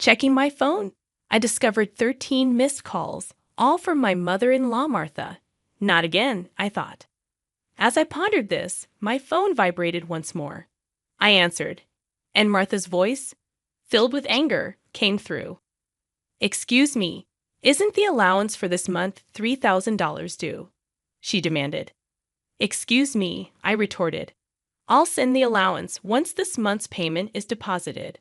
Checking my phone, I discovered 13 missed calls, all from my mother-in-law, Martha. Not again, I thought. As I pondered this, my phone vibrated once more. I answered, and Martha's voice, filled with anger, came through. "Excuse me, isn't the allowance for this month $3,000 due?" she demanded. "Excuse me," I retorted. "I'll send the allowance once this month's payment is deposited."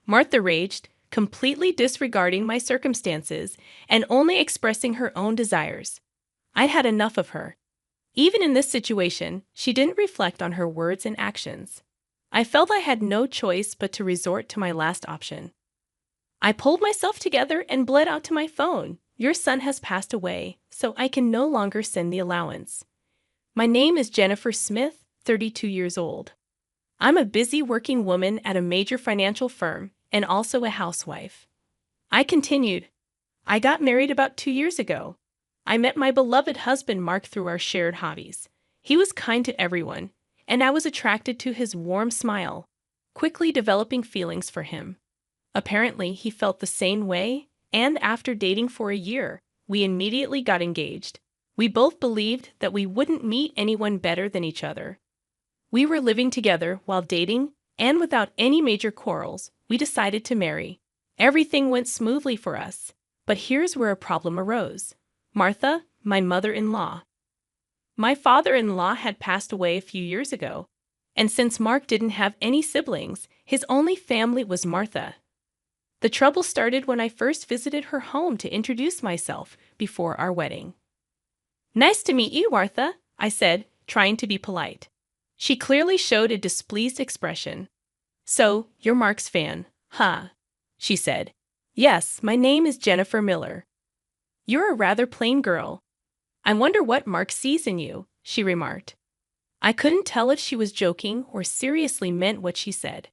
Martha raged, completely disregarding my circumstances and only expressing her own desires. I'd had enough of her. Even in this situation, she didn't reflect on her words and actions. I felt I had no choice but to resort to my last option. I pulled myself together and bled out to my phone. "Your son has passed away, so I can no longer send the allowance. My name is Jennifer Smith, 32 years old. I'm a busy working woman at a major financial firm and also a housewife." I continued, "I got married about 2 years ago. I met my beloved husband Mark through our shared hobbies. He was kind to everyone, and I was attracted to his warm smile, quickly developing feelings for him. Apparently, he felt the same way, and after dating for a year, we immediately got engaged. We both believed that we wouldn't meet anyone better than each other. We were living together while dating, and without any major quarrels, we decided to marry. Everything went smoothly for us, but here's where a problem arose. Martha, my mother-in-law. My father-in-law had passed away a few years ago, and since Mark didn't have any siblings, his only family was Martha. The trouble started when I first visited her home to introduce myself before our wedding. "Nice to meet you, Martha," I said, trying to be polite. She clearly showed a displeased expression. "So, you're Mark's fan, huh?" she said. "Yes, my name is Jennifer Miller." "You're a rather plain girl. I wonder what Mark sees in you," she remarked. I couldn't tell if she was joking or seriously meant what she said.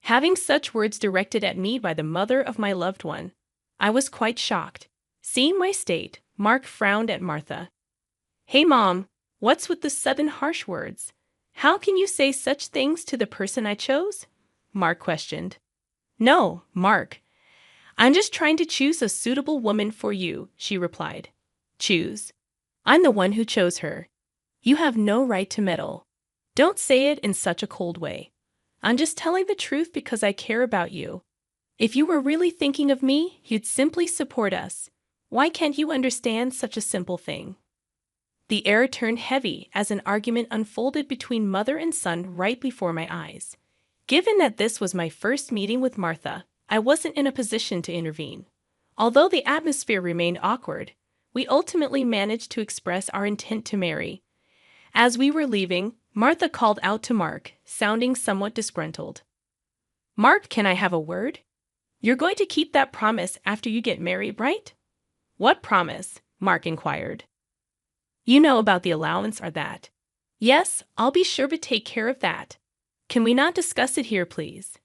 Having such words directed at me by the mother of my loved one, I was quite shocked. Seeing my state, Mark frowned at Martha. "Hey, Mom, what's with the sudden harsh words? How can you say such things to the person I chose?" Mark questioned. "No, Mark. I'm just trying to choose a suitable woman for you," she replied. "Choose? I'm the one who chose her. You have no right to meddle. Don't say it in such a cold way. I'm just telling the truth because I care about you. If you were really thinking of me, you'd simply support us. Why can't you understand such a simple thing?" The air turned heavy as an argument unfolded between mother and son right before my eyes. Given that this was my first meeting with Martha, I wasn't in a position to intervene. Although the atmosphere remained awkward, we ultimately managed to express our intent to marry. As we were leaving, Martha called out to Mark, sounding somewhat disgruntled. "Mark, can I have a word? You're going to keep that promise after you get married, right?" "What promise?" Mark inquired. "You know about the allowance or that?" "Yes, I'll be sure to take care of that. Can we not discuss it here, please?"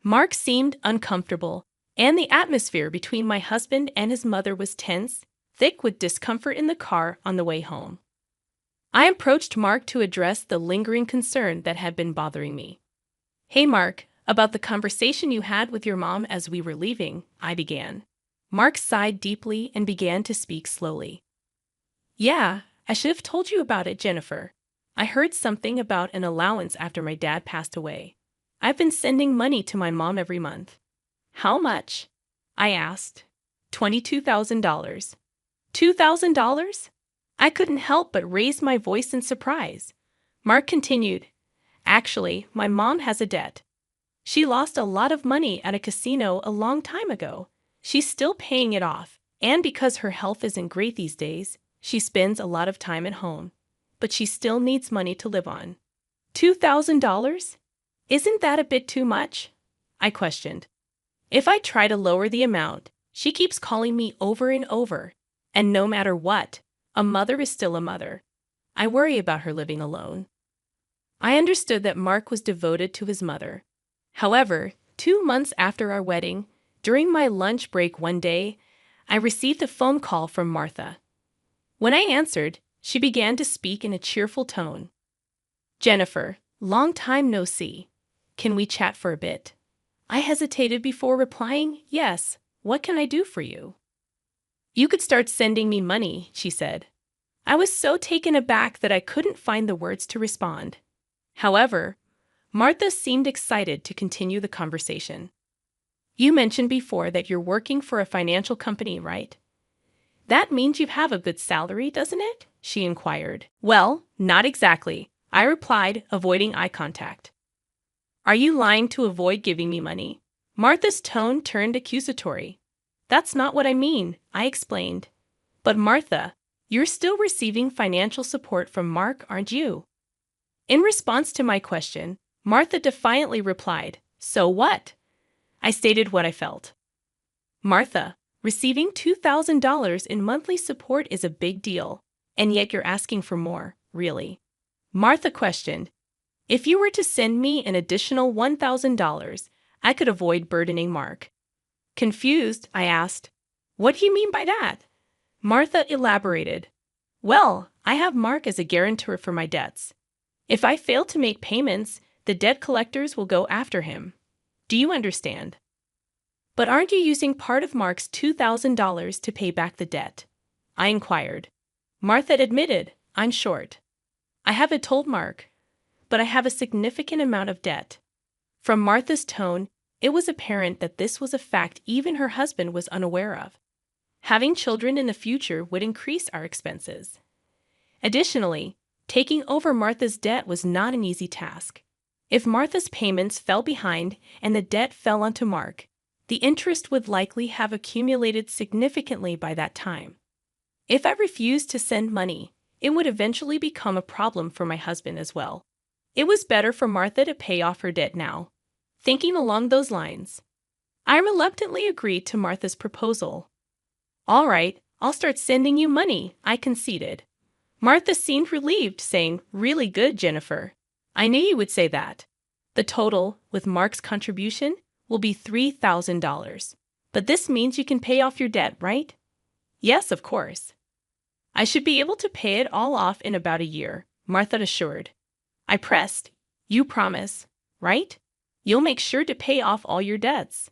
Mark seemed uncomfortable, and the atmosphere between my husband and his mother was tense, thick with discomfort in the car on the way home. I approached Mark to address the lingering concern that had been bothering me. "Hey, Mark, about the conversation you had with your mom as we were leaving," I began. Mark sighed deeply and began to speak slowly. "Yeah, I should have told you about it, Jennifer. I heard something about an allowance after my dad passed away. I've been sending money to my mom every month." "How much?" I asked. $22,000. $2,000? I couldn't help but raise my voice in surprise. Mark continued, "Actually, my mom has a debt. She lost a lot of money at a casino a long time ago. She's still paying it off, and because her health isn't great these days, she spends a lot of time at home. But she still needs money to live on." $2,000? Isn't that a bit too much?" I questioned. "If I try to lower the amount, she keeps calling me over and over, and no matter what, a mother is still a mother. I worry about her living alone." I understood that Mark was devoted to his mother. However, 2 months after our wedding, during my lunch break one day, I received a phone call from Martha. When I answered, she began to speak in a cheerful tone. "Jennifer, long time no see. Can we chat for a bit?" I hesitated before replying, yes, what can I do for you? You could start sending me money, she said. I was so taken aback that I couldn't find the words to respond. However, Martha seemed excited to continue the conversation. You mentioned before that you're working for a financial company, right? That means you have a good salary, doesn't it? She inquired. Well, not exactly, I replied, avoiding eye contact. Are you lying to avoid giving me money? Martha's tone turned accusatory. That's not what I mean, I explained. But Martha, you're still receiving financial support from Mark, aren't you? In response to my question, Martha defiantly replied, so what? I stated what I felt. Martha, receiving $2,000 in monthly support is a big deal, and yet you're asking for more, really. Martha questioned, if you were to send me an additional $1,000, I could avoid burdening Mark. Confused, I asked, what do you mean by that? Martha elaborated, well, I have Mark as a guarantor for my debts. If I fail to make payments, the debt collectors will go after him. Do you understand? But aren't you using part of Mark's $2,000 to pay back the debt? I inquired. Martha admitted, I'm short. I haven't told Mark, but I have a significant amount of debt. From Martha's tone, it was apparent that this was a fact even her husband was unaware of. Having children in the future would increase our expenses. Additionally, taking over Martha's debt was not an easy task. If Martha's payments fell behind and the debt fell onto Mark, the interest would likely have accumulated significantly by that time. If I refused to send money, it would eventually become a problem for my husband as well. It was better for Martha to pay off her debt now. Thinking along those lines, I reluctantly agreed to Martha's proposal. All right, I'll start sending you money, I conceded. Martha seemed relieved, saying, really good, Jennifer. I knew you would say that. The total, with Mark's contribution, will be $3,000. But this means you can pay off your debt, right? Yes, of course. I should be able to pay it all off in about a year, Martha assured. I pressed, you promise, right? You'll make sure to pay off all your debts.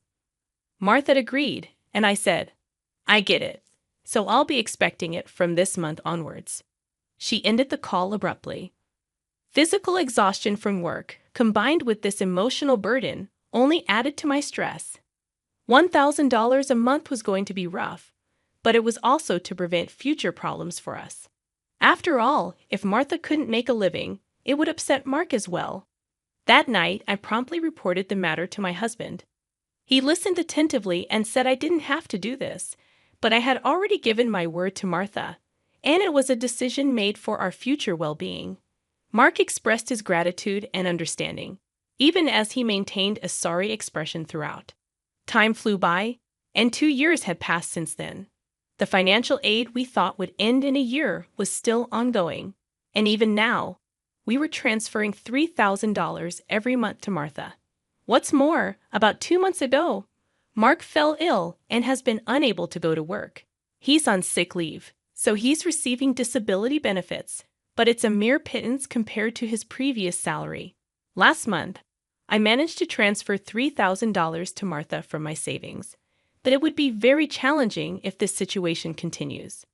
Martha agreed, and I said, I get it, so I'll be expecting it from this month onwards. She ended the call abruptly. Physical exhaustion from work, combined with this emotional burden, only added to my stress. $1,000 a month was going to be rough, but it was also to prevent future problems for us. After all, if Martha couldn't make a living, it would upset Mark as well. That night, I promptly reported the matter to my husband. He listened attentively and said I didn't have to do this, but I had already given my word to Martha, and it was a decision made for our future well-being. Mark expressed his gratitude and understanding, even as he maintained a sorry expression throughout. Time flew by, and 2 years had passed since then. The financial aid we thought would end in a year was still ongoing, and even now, we were transferring $3,000 every month to Martha. What's more, about 2 months ago, Mark fell ill and has been unable to go to work. He's on sick leave, so he's receiving disability benefits, but it's a mere pittance compared to his previous salary. Last month, I managed to transfer $3,000 to Martha from my savings, but it would be very challenging if this situation continues.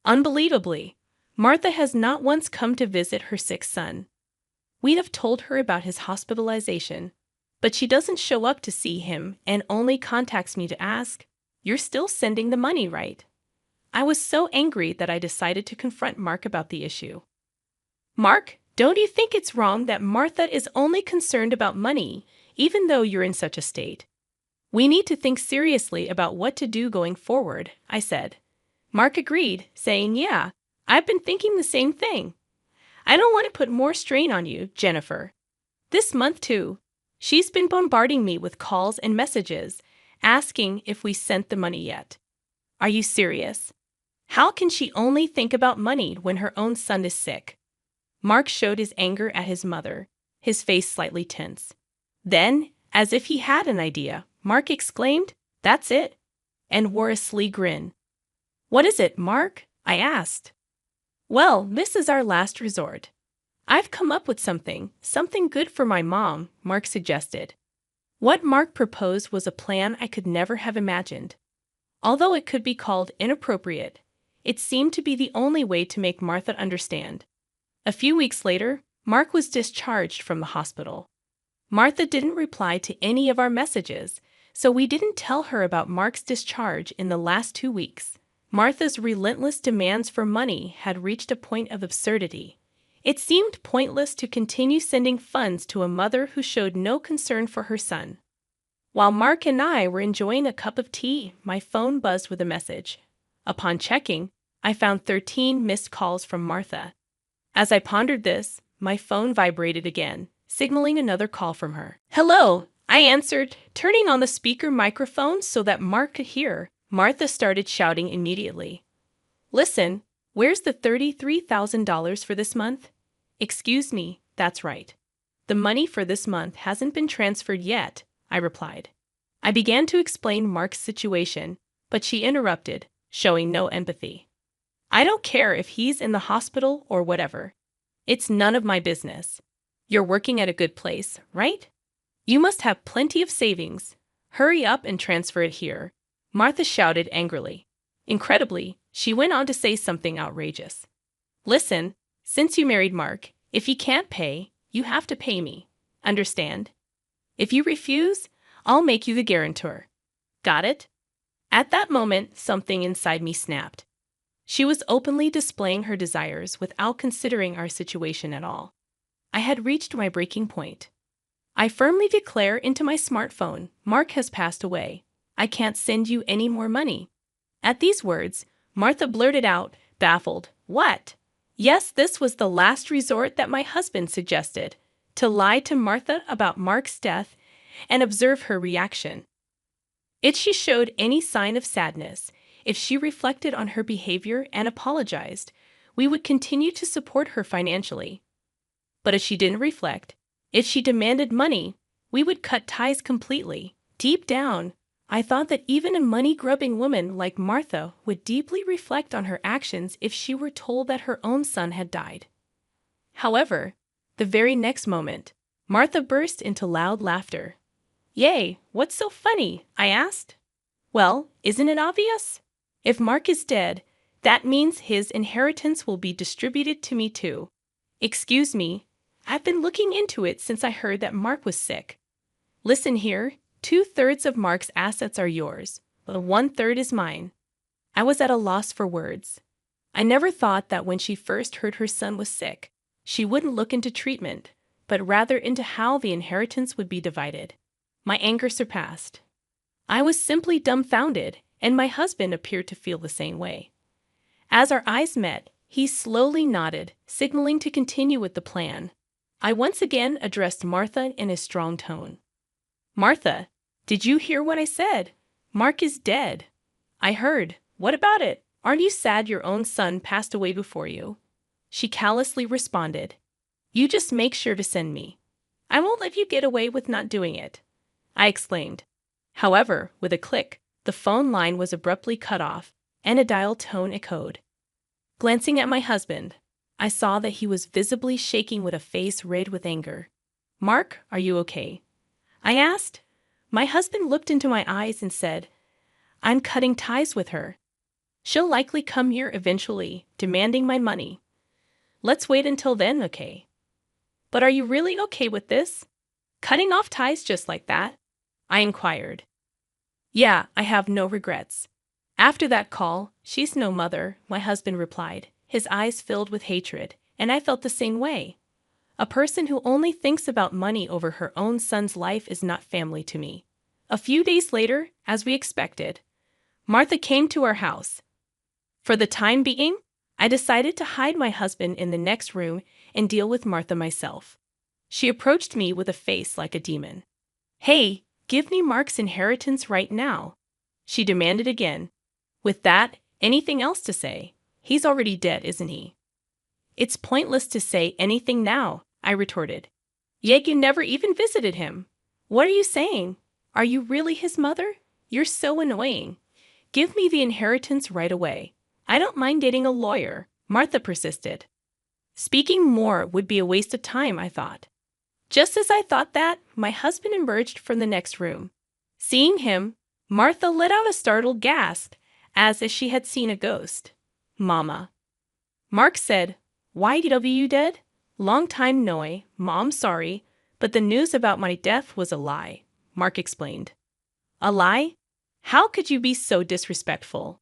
Unbelievably, Martha has not once come to visit her sick son. We have told her about his hospitalization, but she doesn't show up to see him and only contacts me to ask, "You're still sending the money, right?" I was so angry that I decided to confront Mark about the issue. Mark, don't you think it's wrong that Martha is only concerned about money, even though you're in such a state? We need to think seriously about what to do going forward, I said. Mark agreed, saying, yeah, I've been thinking the same thing. I don't want to put more strain on you, Jennifer. This month, too, she's been bombarding me with calls and messages, asking if we sent the money yet. Are you serious? How can she only think about money when her own son is sick? Mark showed his anger at his mother, his face slightly tense. Then, as if he had an idea, Mark exclaimed, "That's it," and wore a sly grin. What is it, Mark? I asked. Well, this is our last resort. I've come up with something good for my mom, Mark suggested. What Mark proposed was a plan I could never have imagined. Although it could be called inappropriate, it seemed to be the only way to make Martha understand. A few weeks later, Mark was discharged from the hospital. Martha didn't reply to any of our messages, so we didn't tell her about Mark's discharge in the last 2 weeks. Martha's relentless demands for money had reached a point of absurdity. It seemed pointless to continue sending funds to a mother who showed no concern for her son. While Mark and I were enjoying a cup of tea, my phone buzzed with a message. Upon checking, I found 13 missed calls from Martha. As I pondered this, my phone vibrated again, signaling another call from her. "Hello," I answered, turning on the speaker microphone so that Mark could hear. Martha started shouting immediately. "Listen, where's the $33,000 for this month?" "Excuse me, that's right. The money for this month hasn't been transferred yet," I replied. I began to explain Mark's situation, but she interrupted, showing no empathy. "I don't care if he's in the hospital or whatever. It's none of my business. You're working at a good place, right? You must have plenty of savings. Hurry up and transfer it here," Martha shouted angrily. Incredibly, she went on to say something outrageous. "Listen, since you married Mark, if he can't pay, you have to pay me. Understand? If you refuse, I'll make you the guarantor. Got it?" At that moment, something inside me snapped. She was openly displaying her desires without considering our situation at all. I had reached my breaking point. I firmly declare into my smartphone, "Mark has passed away. I can't send you any more money." At these words, Martha blurted out, baffled, "What?" Yes, this was the last resort that my husband suggested, to lie to Martha about Mark's death and observe her reaction. If she showed any sign of sadness, if she reflected on her behavior and apologized, we would continue to support her financially. But if she didn't reflect, if she demanded money, we would cut ties completely. Deep down, I thought that even a money-grubbing woman like Martha would deeply reflect on her actions if she were told that her own son had died. However, the very next moment, Martha burst into loud laughter. "Yay, what's so funny?" I asked. "Well, isn't it obvious? If Mark is dead, that means his inheritance will be distributed to me too. Excuse me, I've been looking into it since I heard that Mark was sick. Listen here, 2/3 of Mark's assets are yours, but 1/3 is mine." I was at a loss for words. I never thought that when she first heard her son was sick, she wouldn't look into treatment, but rather into how the inheritance would be divided. My anger surpassed. I was simply dumbfounded, and my husband appeared to feel the same way. As our eyes met, he slowly nodded, signaling to continue with the plan. I once again addressed Martha in a strong tone. "Martha, did you hear what I said? Mark is dead." "I heard. What about it? Aren't you sad your own son passed away before you?" She callously responded, "You just make sure to send me. I won't let you get away with not doing it," I exclaimed. However, with a click, the phone line was abruptly cut off, and a dial tone echoed. Glancing at my husband, I saw that he was visibly shaking with a face red with anger. "Mark, are you okay?" I asked. My husband looked into my eyes and said, "I'm cutting ties with her. She'll likely come here eventually, demanding my money. Let's wait until then, okay?" "But are you really okay with this? Cutting off ties just like that?" I inquired. "Yeah, I have no regrets. After that call, she's no mother," my husband replied, his eyes filled with hatred, and I felt the same way. A person who only thinks about money over her own son's life is not family to me. A few days later, as we expected, Martha came to our house. For the time being, I decided to hide my husband in the next room and deal with Martha myself. She approached me with a face like a demon. "Hey, give me Mark's inheritance right now," she demanded again. "With that, anything else to say? He's already dead, isn't he?" "It's pointless to say anything now," I retorted. "Yet you never even visited him. What are you saying? Are you really his mother? You're so annoying. Give me the inheritance right away. I don't mind dating a lawyer," Martha persisted. Speaking more would be a waste of time, I thought. Just as I thought that, my husband emerged from the next room. Seeing him, Martha let out a startled gasp, as if she had seen a ghost. Mama. Mark said, "YW dead? Long time no, Mom, sorry, but the news about my death was a lie," Mark explained. A lie? How could you be so disrespectful?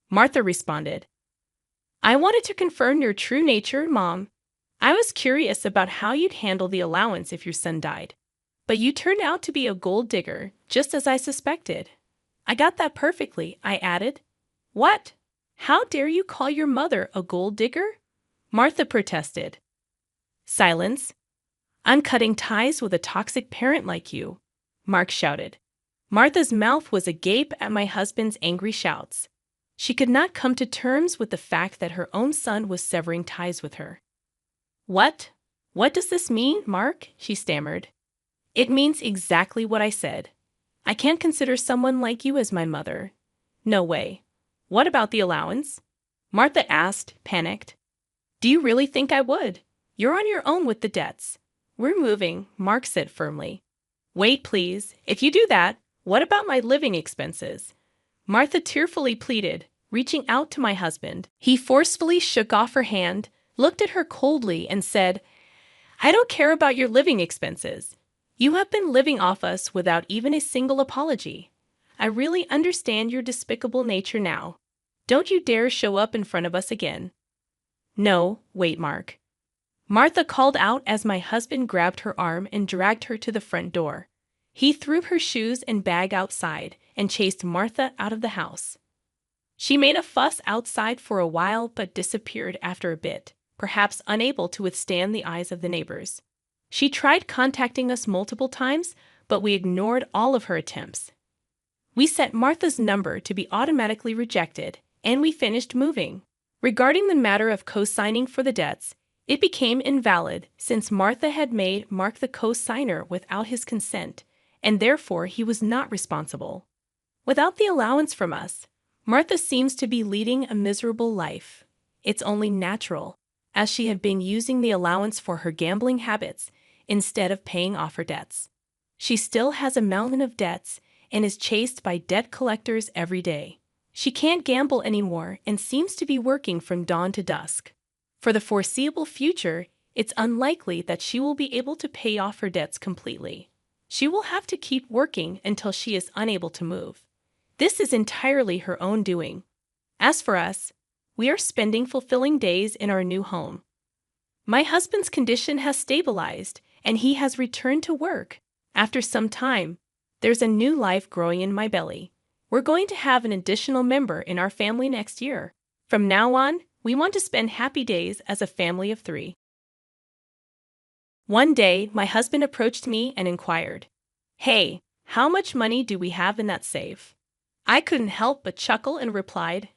Martha responded. I wanted to confirm your true nature, Mom. I was curious about how you'd handle the allowance if your son died. But you turned out to be a gold digger, just as I suspected. I got that perfectly, I added. What? How dare you call your mother a gold digger? Martha protested. Silence. I'm cutting ties with a toxic parent like you, Mark shouted. Martha's mouth was agape at my husband's angry shouts. She could not come to terms with the fact that her own son was severing ties with her. What? What does this mean, Mark? She stammered. It means exactly what I said. I can't consider someone like you as my mother. No way. What about the allowance? Martha asked, panicked. Do you really think I would? You're on your own with the debts. We're moving, Mark said firmly. Wait, please. If you do that, what about my living expenses? Martha tearfully pleaded, reaching out to my husband. He forcefully shook off her hand, looked at her coldly, and said, I don't care about your living expenses. You have been living off us without even a single apology. I really understand your despicable nature now. Don't you dare show up in front of us again. No, wait, Mark. Martha called out as my husband grabbed her arm and dragged her to the front door. He threw her shoes and bag outside and chased Martha out of the house. She made a fuss outside for a while but disappeared after a bit, perhaps unable to withstand the eyes of the neighbors. She tried contacting us multiple times, but we ignored all of her attempts. We set Martha's number to be automatically rejected, and we finished moving. Regarding the matter of co-signing for the debts, it became invalid since Martha had made Mark the co-signer without his consent, and therefore he was not responsible. Without the allowance from us, Martha seems to be leading a miserable life. It's only natural, as she had been using the allowance for her gambling habits instead of paying off her debts. She still has a mountain of debts and is chased by debt collectors every day. She can't gamble anymore and seems to be working from dawn to dusk. For the foreseeable future, it's unlikely that she will be able to pay off her debts completely. She will have to keep working until she is unable to move. This is entirely her own doing. As for us, we are spending fulfilling days in our new home. My husband's condition has stabilized, and he has returned to work. After some time, there's a new life growing in my belly. We're going to have an additional member in our family next year. From now on, we want to spend happy days as a family of 3. One day, my husband approached me and inquired, Hey, how much money do we have in that safe? I couldn't help but chuckle and replied,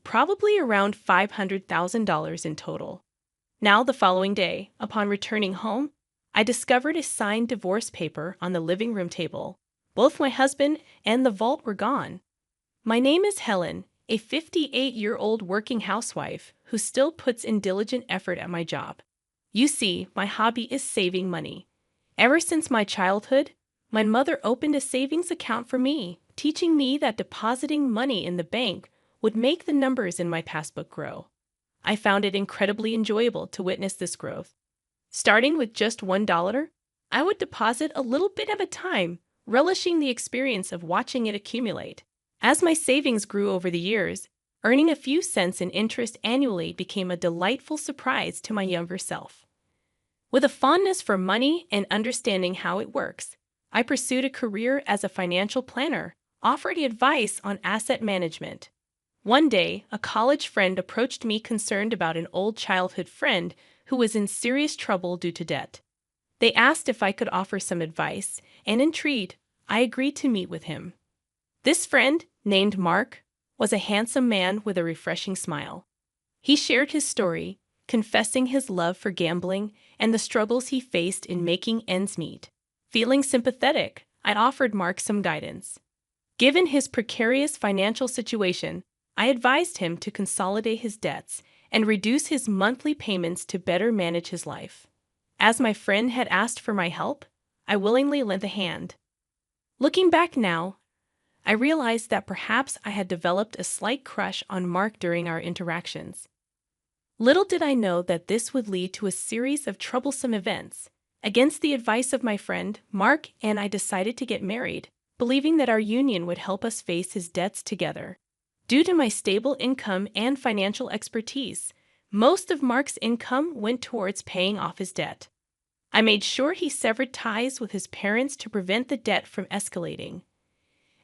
probably around $500,000 in total. Now, the following day, upon returning home, I discovered a signed divorce paper on the living room table. Both my husband and the vault were gone. My name is Helen, a 58-year-old working housewife who still puts in diligent effort at my job. You see, my hobby is saving money. Ever since my childhood, my mother opened a savings account for me, teaching me that depositing money in the bank would make the numbers in my passbook grow. I found it incredibly enjoyable to witness this growth. Starting with just $1, I would deposit a little bit at a time, relishing the experience of watching it accumulate. As my savings grew over the years, earning a few cents in interest annually became a delightful surprise to my younger self. With a fondness for money and understanding how it works, I pursued a career as a financial planner, offering advice on asset management. One day, a college friend approached me concerned about an old childhood friend who was in serious trouble due to debt. They asked if I could offer some advice, and intrigued, I agreed to meet with him. This friend, named Mark, was a handsome man with a refreshing smile. He shared his story, confessing his love for gambling and the struggles he faced in making ends meet. Feeling sympathetic, I offered Mark some guidance. Given his precarious financial situation, I advised him to consolidate his debts and reduce his monthly payments to better manage his life. As my friend had asked for my help, I willingly lent a hand. Looking back now, I realized that perhaps I had developed a slight crush on Mark during our interactions. Little did I know that this would lead to a series of troublesome events. Against the advice of my friend, Mark and I decided to get married, believing that our union would help us face his debts together. Due to my stable income and financial expertise, most of Mark's income went towards paying off his debt. I made sure he severed ties with his parents to prevent the debt from escalating.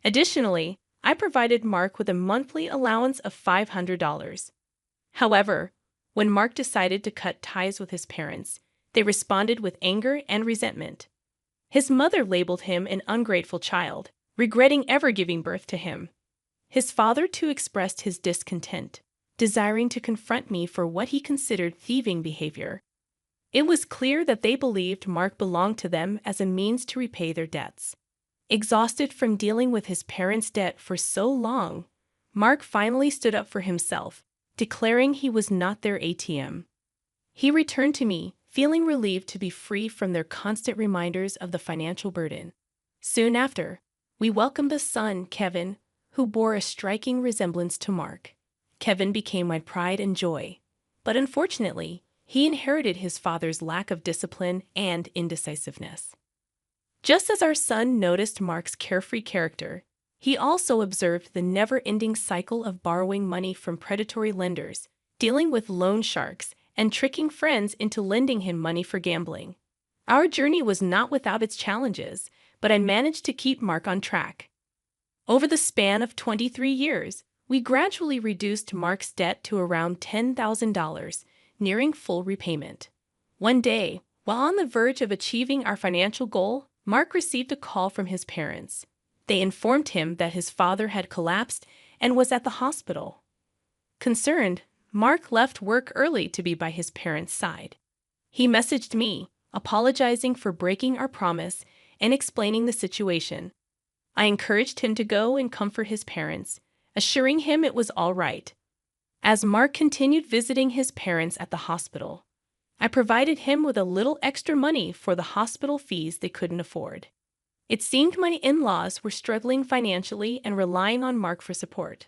Additionally, I provided Mark with a monthly allowance of $500. However, when Mark decided to cut ties with his parents, they responded with anger and resentment. His mother labeled him an ungrateful child, regretting ever giving birth to him. His father too expressed his discontent, desiring to confront me for what he considered thieving behavior. It was clear that they believed Mark belonged to them as a means to repay their debts. Exhausted from dealing with his parents' debt for so long, Mark finally stood up for himself, declaring he was not their ATM. He returned to me, feeling relieved to be free from their constant reminders of the financial burden. Soon after, we welcomed a son, Kevin, who bore a striking resemblance to Mark. Kevin became my pride and joy, but unfortunately, he inherited his father's lack of discipline and indecisiveness. Just as our son noticed Mark's carefree character, he also observed the never-ending cycle of borrowing money from predatory lenders, dealing with loan sharks, and tricking friends into lending him money for gambling. Our journey was not without its challenges, but I managed to keep Mark on track. Over the span of 23 years, we gradually reduced Mark's debt to around $10,000, nearing full repayment. One day, while on the verge of achieving our financial goal, Mark received a call from his parents. They informed him that his father had collapsed and was at the hospital. Concerned, Mark left work early to be by his parents' side. He messaged me, apologizing for breaking our promise and explaining the situation. I encouraged him to go and comfort his parents, assuring him it was all right. As Mark continued visiting his parents at the hospital, I provided him with a little extra money for the hospital fees they couldn't afford. It seemed my in-laws were struggling financially and relying on Mark for support.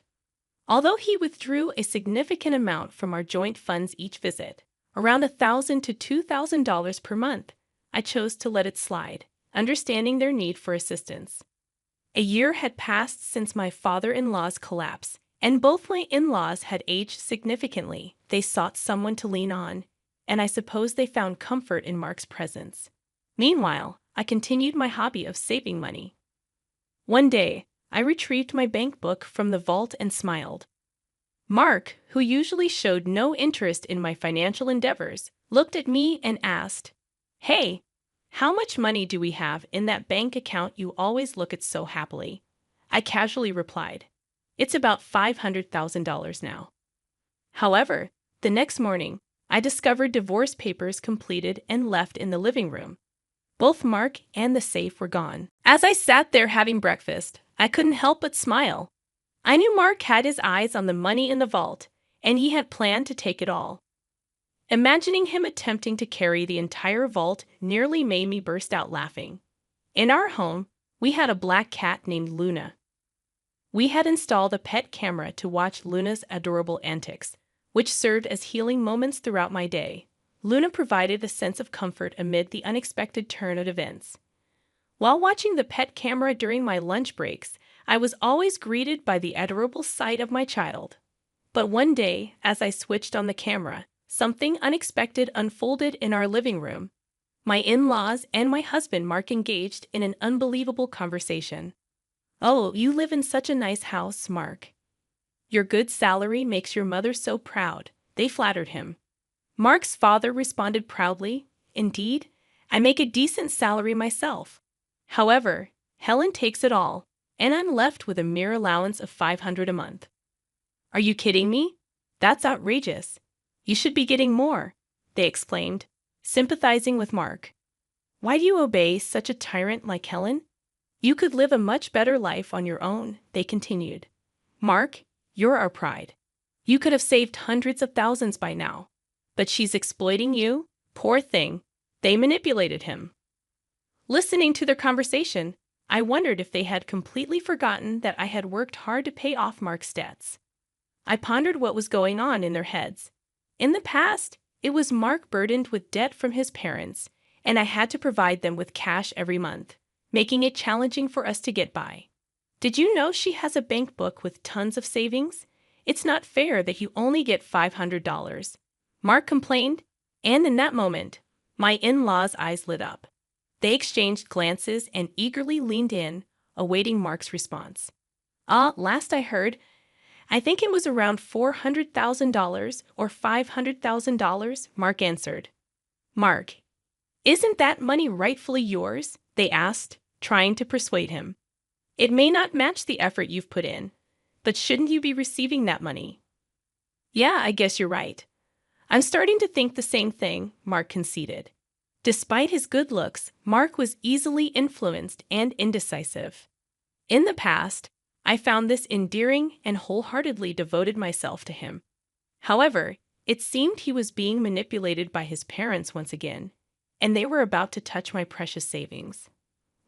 Although he withdrew a significant amount from our joint funds each visit, around $1,000 to $2,000 per month, I chose to let it slide, understanding their need for assistance. A year had passed since my father-in-law's collapse, and both my in-laws had aged significantly. They sought someone to lean on, and I suppose they found comfort in Mark's presence. Meanwhile, I continued my hobby of saving money. One day, I retrieved my bank book from the vault and smiled. Mark, who usually showed no interest in my financial endeavors, looked at me and asked, "Hey, how much money do we have in that bank account you always look at so happily?" I casually replied, "It's about $500,000 now." However, the next morning, I discovered divorce papers completed and left in the living room. Both Mark and the safe were gone. As I sat there having breakfast, I couldn't help but smile. I knew Mark had his eyes on the money in the vault, and he had planned to take it all. Imagining him attempting to carry the entire vault nearly made me burst out laughing. In our home, we had a black cat named Luna. We had installed a pet camera to watch Luna's adorable antics, which served as healing moments throughout my day. Luna provided a sense of comfort amid the unexpected turn of events. While watching the pet camera during my lunch breaks, I was always greeted by the adorable sight of my child. But one day, as I switched on the camera, something unexpected unfolded in our living room. My in-laws and my husband Mark engaged in an unbelievable conversation. "Oh, you live in such a nice house, Mark. Your good salary makes your mother so proud," they flattered him. Mark's father responded proudly, "Indeed, I make a decent salary myself. However, Helen takes it all, and I'm left with a mere allowance of $500 a month." "Are you kidding me? That's outrageous. You should be getting more," they exclaimed, sympathizing with Mark. "Why do you obey such a tyrant like Helen? You could live a much better life on your own," they continued. "Mark, you're our pride. You could have saved hundreds of thousands by now. But she's exploiting you? Poor thing. They manipulated him. Listening to their conversation, I wondered if they had completely forgotten that I had worked hard to pay off Mark's debts. I pondered what was going on in their heads. In the past, it was Mark burdened with debt from his parents, and I had to provide them with cash every month, making it challenging for us to get by. Did you know she has a bank book with tons of savings? It's not fair that you only get $500. Mark complained, and in that moment, my in-laws' eyes lit up. They exchanged glances and eagerly leaned in, awaiting Mark's response. Last I heard, I think it was around $400,000 or $500,000, Mark answered. Mark, isn't that money rightfully yours? They asked, trying to persuade him. It may not match the effort you've put in, but shouldn't you be receiving that money? Yeah, I guess you're right. I'm starting to think the same thing, Mark conceded. Despite his good looks, Mark was easily influenced and indecisive. In the past, I found this endearing and wholeheartedly devoted myself to him. However, it seemed he was being manipulated by his parents once again, and they were about to touch my precious savings.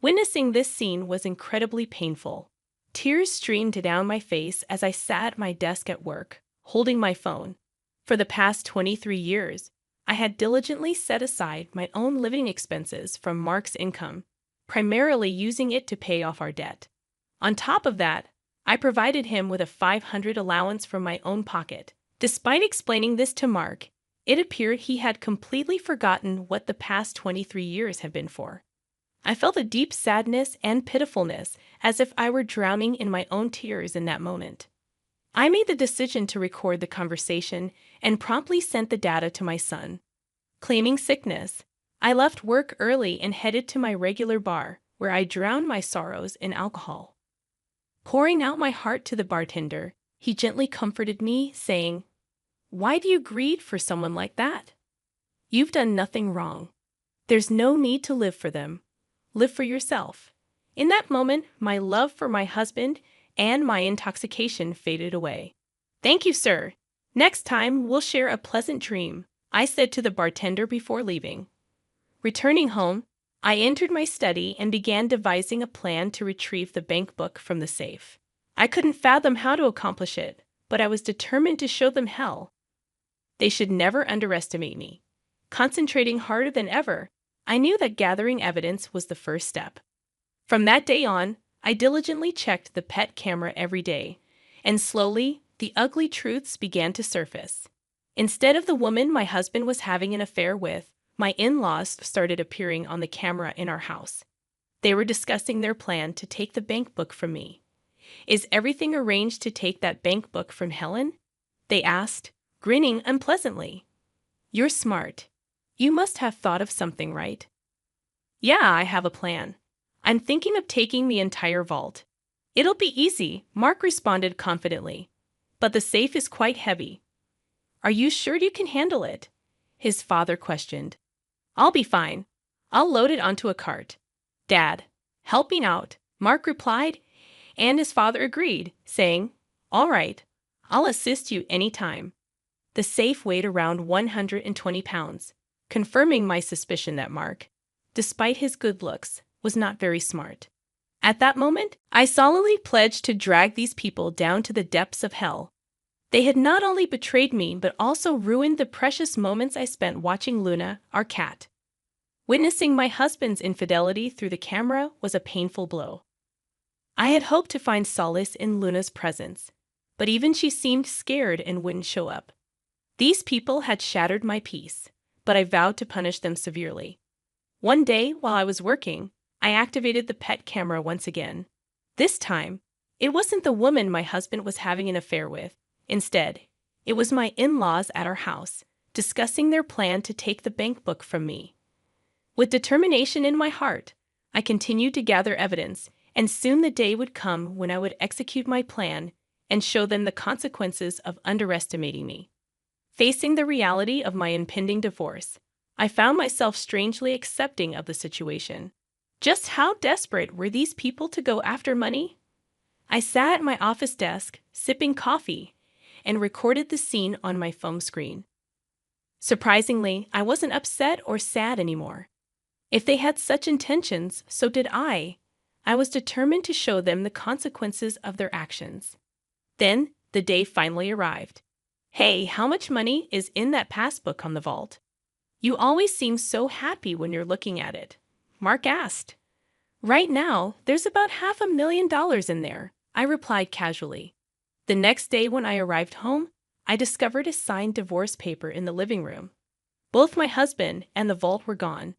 Witnessing this scene was incredibly painful. Tears streamed down my face as I sat at my desk at work, holding my phone. For the past 23 years, I had diligently set aside my own living expenses from Mark's income, primarily using it to pay off our debt. On top of that, I provided him with a $500 allowance from my own pocket. Despite explaining this to Mark, it appeared he had completely forgotten what the past 23 years had been for. I felt a deep sadness and pitifulness, as if I were drowning in my own tears in that moment. I made the decision to record the conversation and promptly sent the data to my son. Claiming sickness, I left work early and headed to my regular bar, where I drowned my sorrows in alcohol. Pouring out my heart to the bartender, he gently comforted me, saying, "Why do you grieve for someone like that? You've done nothing wrong. There's no need to live for them. Live for yourself." In that moment, my love for my husband and my intoxication faded away. "Thank you, sir. Next time, we'll share a pleasant dream," I said to the bartender before leaving. Returning home, I entered my study and began devising a plan to retrieve the bank book from the safe. I couldn't fathom how to accomplish it, but I was determined to show them hell. They should never underestimate me. Concentrating harder than ever, I knew that gathering evidence was the first step. From that day on, I diligently checked the pet camera every day, and slowly, the ugly truths began to surface. Instead of the woman my husband was having an affair with, my in-laws started appearing on the camera in our house. They were discussing their plan to take the bank book from me. "Is everything arranged to take that bank book from Helen?" they asked, grinning unpleasantly. "You're smart. You must have thought of something, right?" "Yeah, I have a plan. I'm thinking of taking the entire vault." "It'll be easy," Mark responded confidently. "But the safe is quite heavy." "Are you sure you can handle it?" his father questioned. "I'll be fine. I'll load it onto a cart." "Dad, helping out," Mark replied, and his father agreed, saying, "All right, I'll assist you anytime." The safe weighed around 120 pounds, confirming my suspicion that Mark, despite his good looks, was not very smart. At that moment, I solemnly pledged to drag these people down to the depths of hell. They had not only betrayed me, but also ruined the precious moments I spent watching Luna, our cat. Witnessing my husband's infidelity through the camera was a painful blow. I had hoped to find solace in Luna's presence, but even she seemed scared and wouldn't show up. These people had shattered my peace, but I vowed to punish them severely. One day, while I was working, I activated the pet camera once again. This time, it wasn't the woman my husband was having an affair with. Instead, it was my in-laws at our house, discussing their plan to take the bank book from me. With determination in my heart, I continued to gather evidence, and soon the day would come when I would execute my plan and show them the consequences of underestimating me. Facing the reality of my impending divorce, I found myself strangely accepting of the situation. Just how desperate were these people to go after money? I sat at my office desk, sipping coffee, and recorded the scene on my phone screen. Surprisingly, I wasn't upset or sad anymore. If they had such intentions, so did I. I was determined to show them the consequences of their actions. Then, the day finally arrived. "Hey, how much money is in that passbook on the vault? You always seem so happy when you're looking at it," Mark asked. "Right now, there's about $500,000 in there," I replied casually. The next day when I arrived home, I discovered a signed divorce paper in the living room. Both my husband and the vault were gone.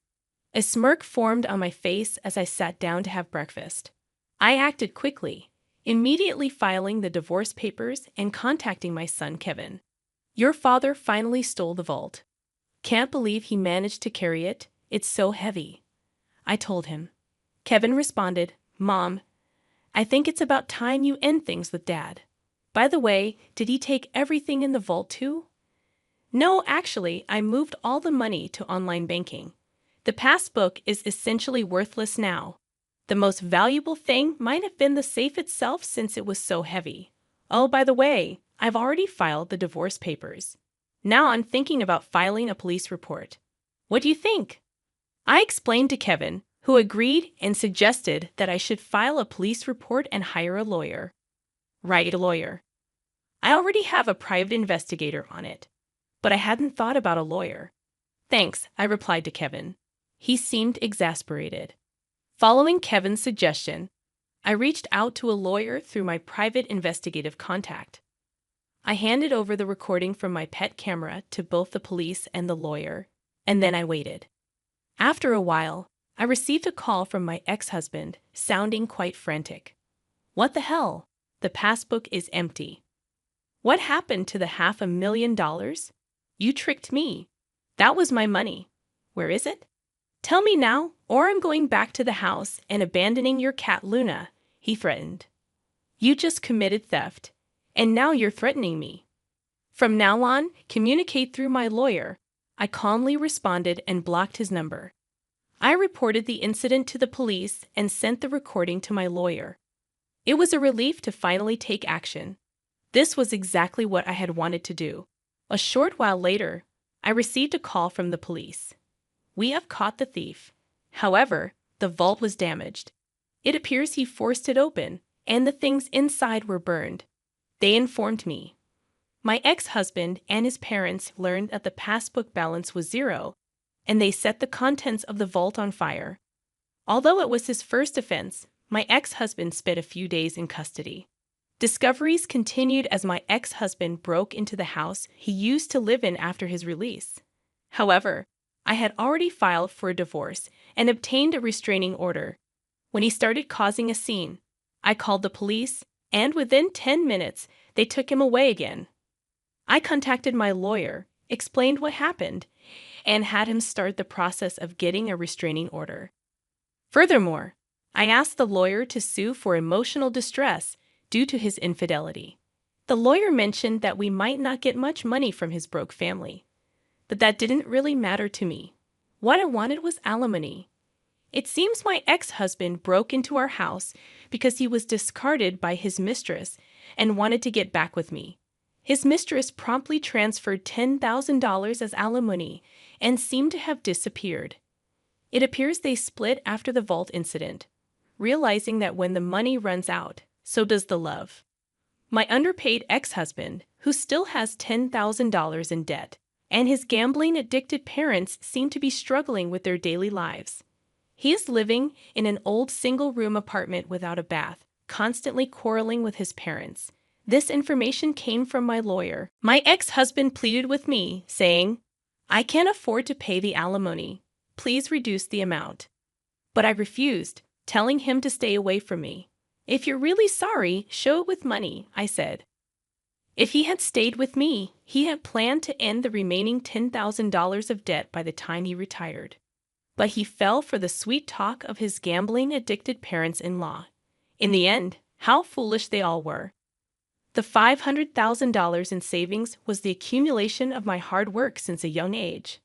A smirk formed on my face as I sat down to have breakfast. I acted quickly, immediately filing the divorce papers and contacting my son Kevin. "Your father finally stole the vault. Can't believe he managed to carry it. It's so heavy," I told him. Kevin responded, "Mom, I think it's about time you end things with Dad. By the way, did he take everything in the vault too?" "No, actually, I moved all the money to online banking. The passbook is essentially worthless now. The most valuable thing might have been the safe itself since it was so heavy. Oh, by the way, I've already filed the divorce papers. Now I'm thinking about filing a police report. What do you think?" I explained to Kevin, who agreed and suggested that I should file a police report and hire a lawyer. "Right, a lawyer. I already have a private investigator on it, but I hadn't thought about a lawyer." "Thanks," I replied to Kevin. He seemed exasperated. Following Kevin's suggestion, I reached out to a lawyer through my private investigative contact. I handed over the recording from my pet camera to both the police and the lawyer, and then I waited. After a while, I received a call from my ex-husband, sounding quite frantic. "What the hell? The passbook is empty. What happened to the $500,000? You tricked me. That was my money. Where is it? Tell me now, or I'm going back to the house and abandoning your cat Luna," he threatened. "You just committed theft, and now you're threatening me. From now on, communicate through my lawyer," I calmly responded and blocked his number. I reported the incident to the police and sent the recording to my lawyer. It was a relief to finally take action. This was exactly what I had wanted to do. A short while later, I received a call from the police. "We have caught the thief. However, the vault was damaged. It appears he forced it open, and the things inside were burned," they informed me. My ex-husband and his parents learned that the passbook balance was zero, and they set the contents of the vault on fire. Although it was his first offense, my ex-husband spent a few days in custody. Discoveries continued as my ex-husband broke into the house he used to live in after his release. However, I had already filed for a divorce and obtained a restraining order. When he started causing a scene, I called the police, and within 10 minutes, they took him away again. I contacted my lawyer, explained what happened, and had him start the process of getting a restraining order. Furthermore, I asked the lawyer to sue for emotional distress due to his infidelity. The lawyer mentioned that we might not get much money from his broke family, but that didn't really matter to me. What I wanted was alimony. It seems my ex-husband broke into our house because he was discarded by his mistress and wanted to get back with me. His mistress promptly transferred $10,000 as alimony and seemed to have disappeared. It appears they split after the vault incident, realizing that when the money runs out, so does the love. My underpaid ex-husband, who still has $10,000 in debt, and his gambling-addicted parents seem to be struggling with their daily lives. He is living in an old single-room apartment without a bath, constantly quarreling with his parents. This information came from my lawyer. My ex-husband pleaded with me, saying, "I can't afford to pay the alimony. Please reduce the amount." But I refused, telling him to stay away from me. "If you're really sorry, show it with money," I said. If he had stayed with me, he had planned to end the remaining $10,000 of debt by the time he retired. But he fell for the sweet talk of his gambling-addicted parents-in-law. In the end, how foolish they all were. The $500,000 in savings was the accumulation of my hard work since a young age.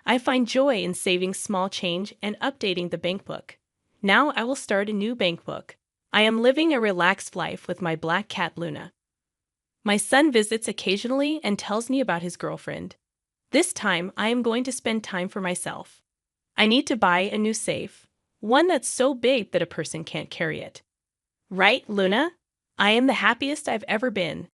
I find joy in saving small change and updating the bank book. Now I will start a new bank book. I am living a relaxed life with my black cat Luna. My son visits occasionally and tells me about his girlfriend. This time, I am going to spend time for myself. I need to buy a new safe, one that's so big that a person can't carry it. Right, Luna? I am the happiest I've ever been.